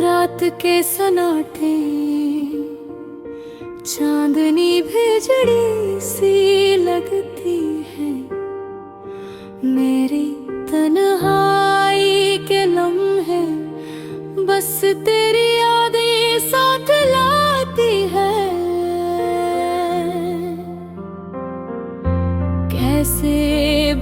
रात के सन्नाटे चांदनी बिजड़ी सी लगती है। मेरी तन्हाई के लम्हे बस तेरी यादें साथ लाती है। कैसे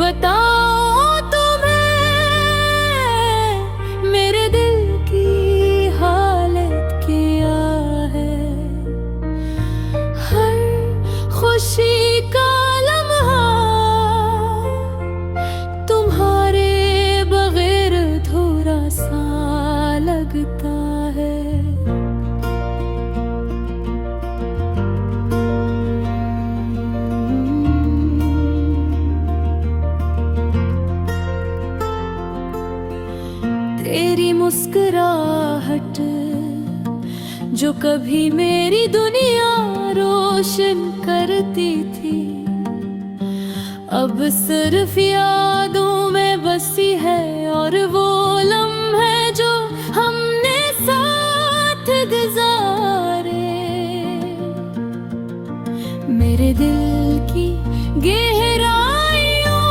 बताऊं तुम्हें मेरे दिल की हालत क्या है। हर खुशी का लम्हा तुम्हारे बगैर अधूरा सा लगता है। तेरी मुस्कुराहट जो कभी मेरी दुनिया रोशन करती थी, अब सिर्फ यादों में बसी है। और वो लम्हे जो हमने साथ गुजारे, मेरे दिल की गहराइयों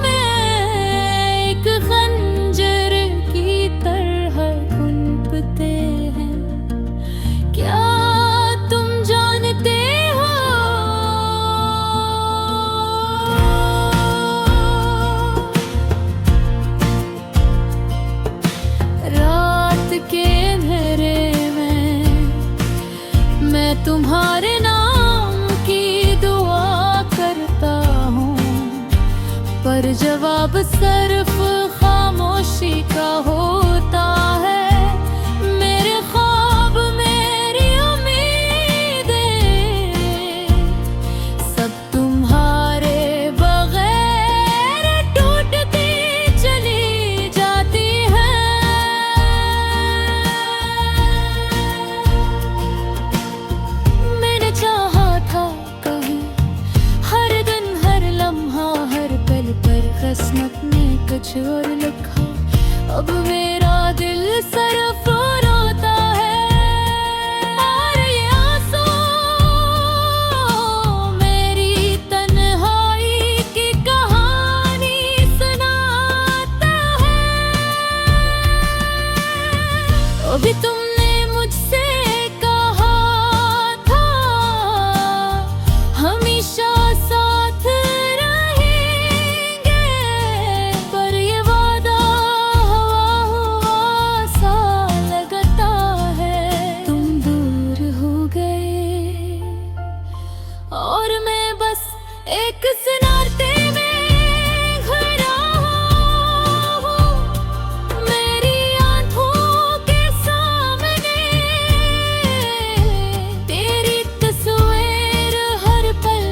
में एक खंजर की तरह कुनपते हैं। क्या तुम जानते हो रात के अंधेरे में मैं तुम्हारे नाम की दुआ करता हूँ, पर जवाब सिर्फ खामोशी का होता है। मेरे ख्वाब मेरी उम्मीदें सब तुम्हारे बगैर टूटती चली जाती हैं। मैंने चाहा था कहीं हर दिन हर लम्हा हर पल पर किस्मत ने कुछ और लिखा। अब मेरा दिल सिर्फ रोता है, और ये आंसू मेरी तन्हाई की कहानी सुनाता है। अभी तुमने मुझसे कहा था हमेशा साथ रहेंगे, पर ये वादा हवा हुआ सा लगता है। तुम दूर हो गए और मैं बस एक सन्नाटे में घिरा हूँ। मेरी आंखों के सामने तेरी तस्वीर हर पल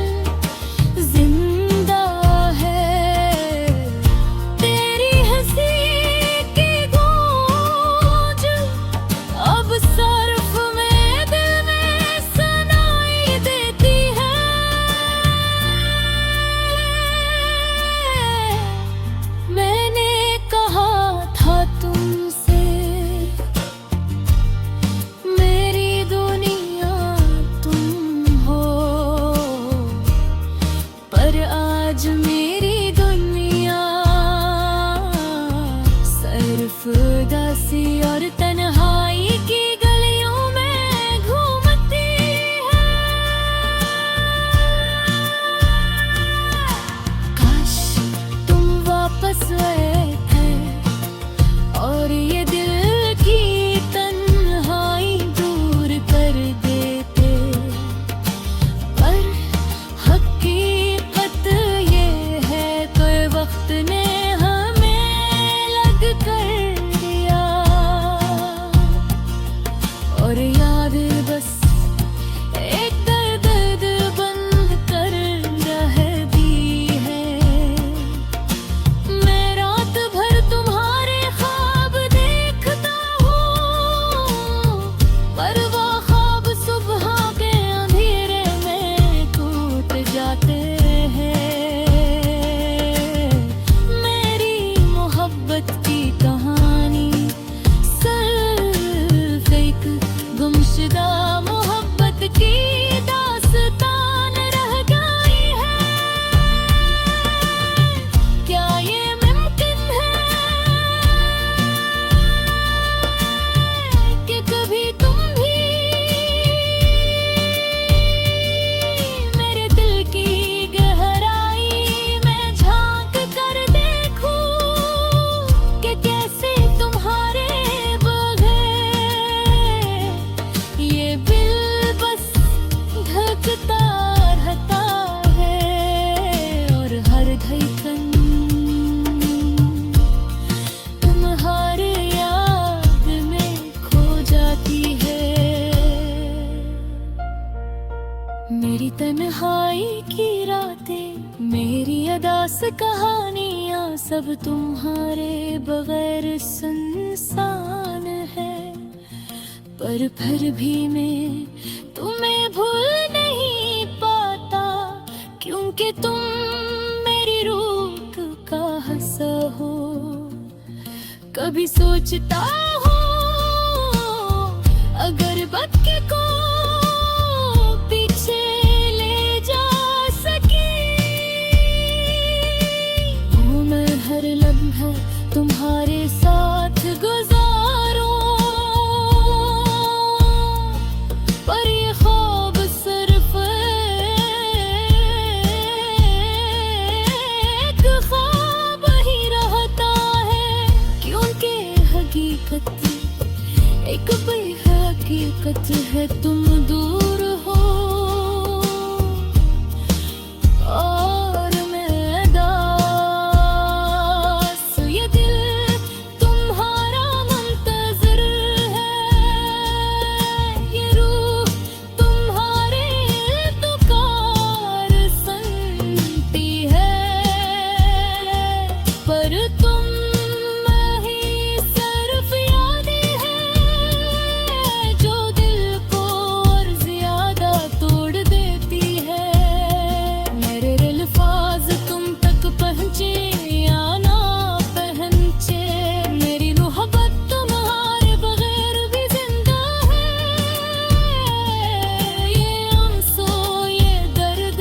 जिंदा है। तेरी हंसी की गूंज अब सिर्फ मेरे दिल में सुनाई देती है। मैंने कहा था तुमसे मेरी दुनिया तुम हो, पर आज मेरी दुनिया सिर्फ उदासी और तन्हाई की गलियों में घूमती है। काश तुम वापस आए थे और ये दिल की तन्हाई दूर कर देते, पर हकीकत ये है कोई वक्त ने हमें लग कर दिया। और याद बस एक दर्द बंद कर रहती है। मैं रात भर तुम्हारे ख्वाब देखता हूँ, पर वो ख्वाब गुमशुदा मोहब्बत की दास्तान रह गई है। क्या ये मुमकिन है कि कभी तुम भी मेरे दिल की गहराई में झांक कर देखो कि कैसे तुम्हारे बगैर ये दिल बस धड़कता रहता है और हर धड़कन तुम्हारे याद में खो जाती है। मेरी तन्हाई की रातें, मेरी अदास कहानियाँ सब तुम्हारे बगैर सुनसान है। पर फिर भी मैं तुम्हें भूल नहीं पाता, क्योंकि तुम मेरी रूह का हिस्सा हो। कभी सोचता हूँ अगर वक्त को पीछे ले जा सके, हूँ मैं हर लम्हा तुम्हारे साथ गुजारूं। पर ये ख्वाब सिर्फ एक ख्वाब ही रहता है, क्योंकि हकीकत एक बेहकीकत है। तुम दूर हो और मैं दास, ये दिल तुम्हारा मुंतज़िर है। ये रूह तुम्हारे पुकार सुनती है, पर तुम ही सिर्फ यादें हैं जो दिल को और ज्यादा तोड़ देती है। मेरे अल्फाज तुम तक पहुँचे या ना पहुँचे, मेरी मोहब्बत तुम्हारे बगैर भी जिंदा है। ये आंसू, ये दर्द,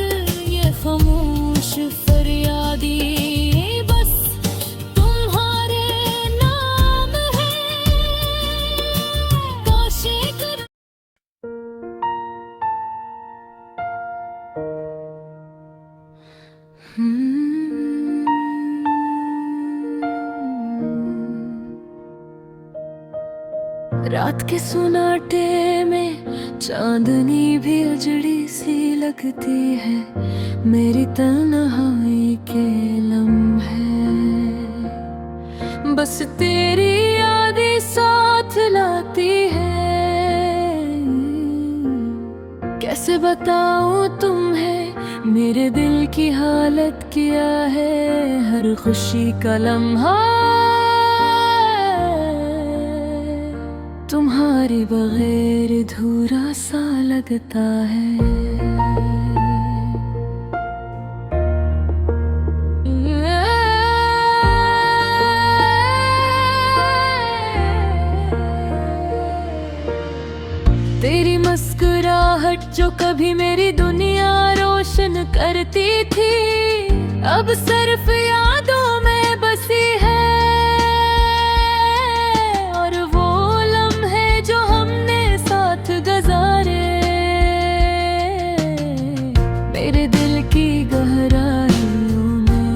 ये खामोश फरियादी बस तुम्हारे नाम है। काश एक रात के सुनाटे में चांदनी भी उजड़ी सी लगती है। मेरी तन्हाई के लम्हे बस तेरी यादें साथ लाती है। कैसे बताऊं तुम्हें मेरे दिल की हालत क्या है। हर खुशी का लम्हा तुम्हारे बगैर अधूरा सा लगता है। तेरी मुस्कुराहट जो कभी मेरी दुनिया रोशन करती थी, अब सिर्फ यादों में बसी है। और वो लम्हे जो हमने साथ गुजारे, मेरे दिल की गहराइयों में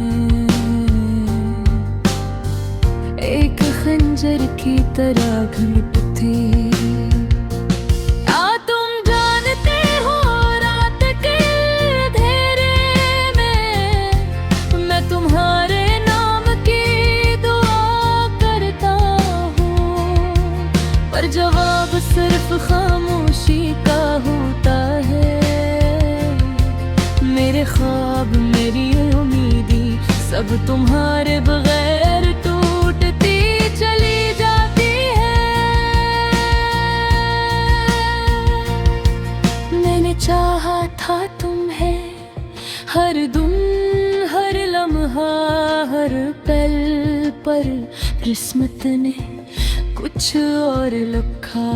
एक खंजर की तरह घुटती। जवाब सिर्फ खामोशी का होता है। मेरे ख्वाब, मेरी उम्मीदें सब तुम्हारे बगैर टूटती चली जाती है। मैंने चाहा था तुम्हें हर दिन, हर लम्हा, हर पल पर किस्मत ने कुछ और लिखा।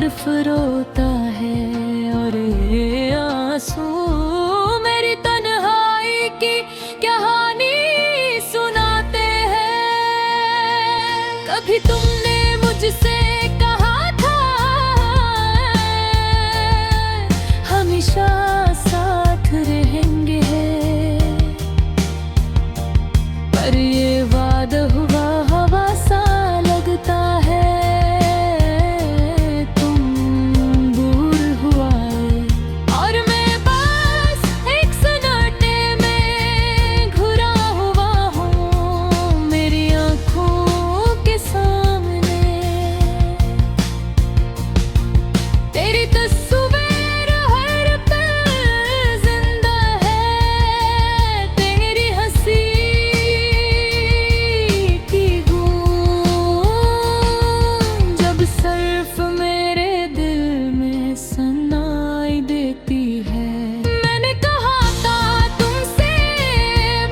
सिर्फ रोता है और ये आंसू मेरी तन्हाई की कहानी सुनाते हैं। कभी तुमने मुझसे कहा था हमेशा साथ रहेंगे, पर ये वादा हुआ हवा सा लगता है। तुम दूर हुआ और मैं बस एक सन्नाटे में घुरा हुआ हूँ मेरी आँखों के सामने। तेरी तस्वीर हर पल जिंदा है, तेरी हंसी की गूंज जब सिर्फ मेरे दिल में सुनाई देती है। मैंने कहा था तुमसे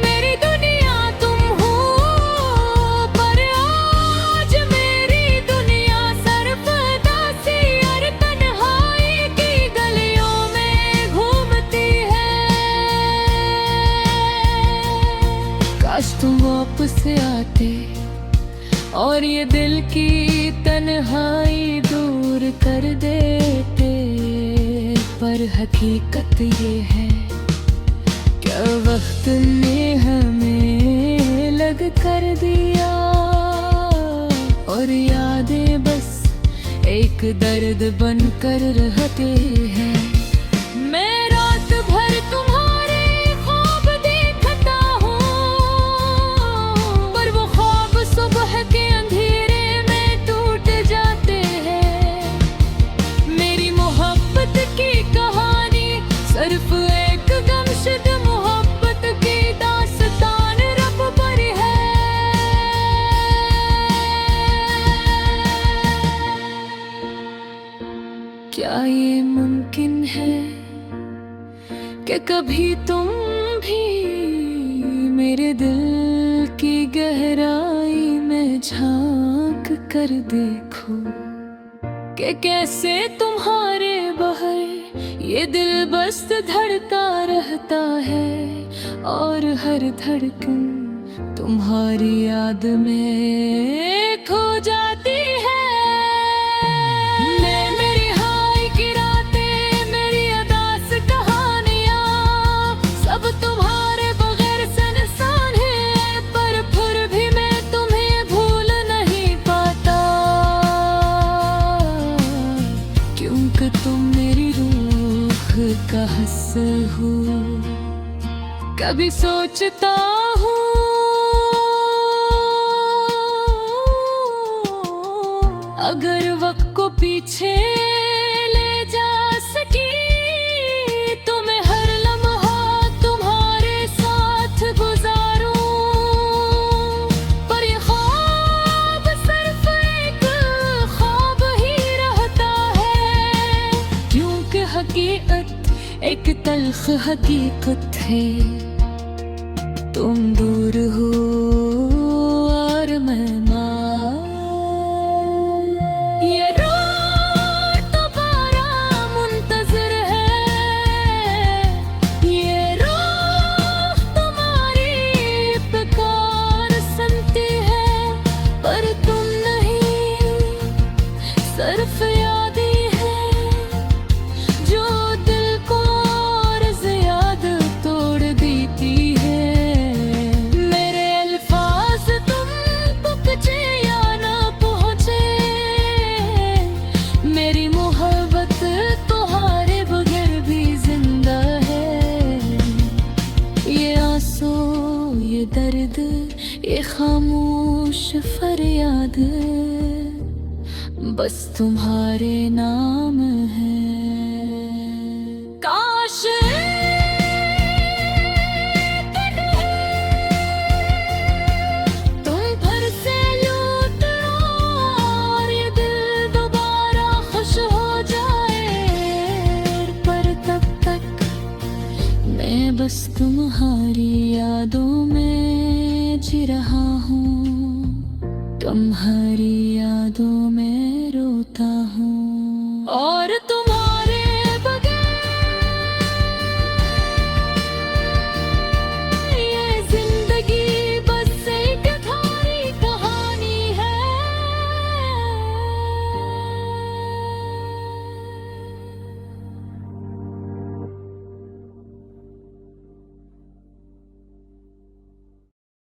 मेरी दुनिया तुम हो, पर आज मेरी दुनिया सिर्फ उदासी और तन्हाई की गलियों में घूमती है। काश तुम वापस आते और ये दिल की तन्हाई दूर कर देते, पर हकीकत ये है क्या वक्त ने हमें अलग कर दिया और यादें बस एक दर्द बनकर रहते हैं। मैं रात भर तुम्हारे ख्वाब देखता हूँ, पर वो ख्वाब सुबह के अंधेरे में टूट जाते हैं। मेरी मोहब्बत की कहानी सिर्फ एक गमशुद मोहब्बत की दास्तान रब पर है। क्या ये मुमकिन है कि कभी तुम भी मेरे दिल की गहराई में झांक कर देखो कि कैसे तुम्हारे बहर ये दिल बस धड़ता रहता है और हर धड़कन तुम्हारी याद में खो जाती है। मैं मेरी हाय की रातें, मेरी अदास कहानियाँ सब तुम्हारे बगैर सुनसान है, पर फिर भी मैं तुम्हें भूल नहीं पाता, क्योंकि तुम मेरी रूह का हिस्सा हो। कभी सोचता हूँ अगर वक्त को पीछे ले जा सकी तो मैं हर लम्हा तुम्हारे साथ गुजारूं, पर ये ख्वाब सिर्फ एक ख्वाब ही रहता है, क्योंकि हकीकत एक तल्ख हकीकत है। तुम दूर हो और मैं ये रोज दोबारा मुंतज़िर है, ये रोज तुम्हारी पुकार सुनती है, पर तुम नहीं सिर्फ याद ही है जो दिल को और ज़्यादा तोड़ देती है। मेरे अल्फाज तुम पहुँचे या ना पहुँचे, मेरी मोहब्बत तुम्हारे बगैर भी जिंदा है। ये आंसू, ये दर्द, ये खामोश फरियाद बस तुम्हारे नाम है। काश तुम फिर से लौट और ये दिल दोबारा खुश हो जाए, पर तब तक मैं बस तुम्हारी यादों में जी रहा हूँ, तुम्हारी यादों में